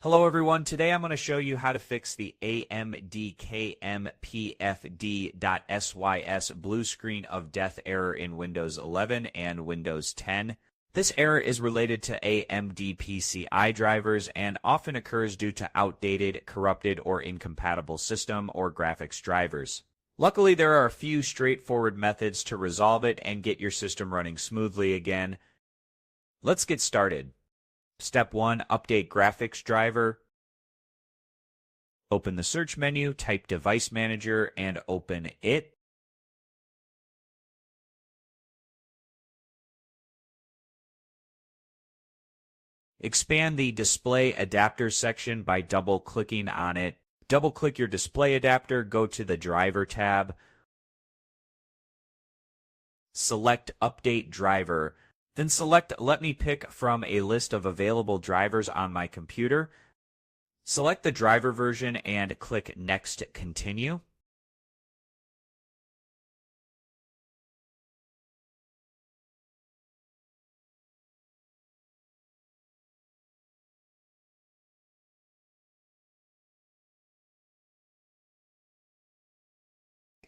Hello everyone, today I'm going to show you how to fix the amdkmpfd.sys blue screen of death error in Windows 11 and Windows 10. This error is related to AMD PCI drivers and often occurs due to outdated, corrupted, or incompatible system or graphics drivers. Luckily, there are a few straightforward methods to resolve it and get your system running smoothly again. Let's get started. Step 1. Update graphics driver. Open the search menu, type Device Manager, and open it. Expand the Display Adapter section by double-clicking on it. Double-click your display adapter, go to the Driver tab. Select Update Driver. Then select Let me pick from a list of available drivers on my computer. Select the driver version and click Next Continue.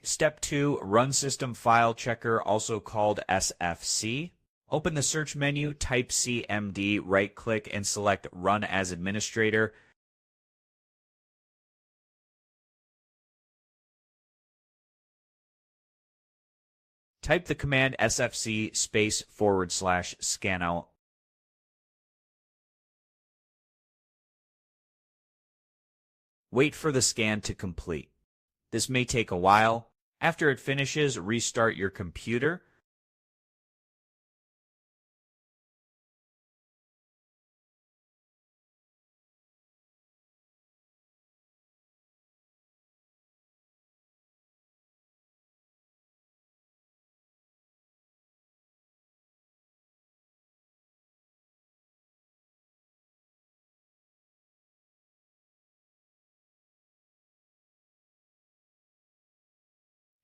Step 2. Run System File Checker, also called SFC. Open the search menu, type CMD, right-click, and select Run as Administrator. Type the command SFC //scanout. Wait for the scan to complete. This may take a while. After it finishes, restart your computer.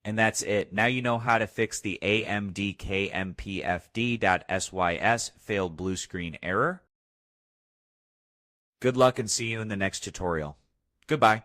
And that's it. Now you know how to fix the amdkmpfd.sys failed blue screen error. Good luck and see you in the next tutorial. Goodbye.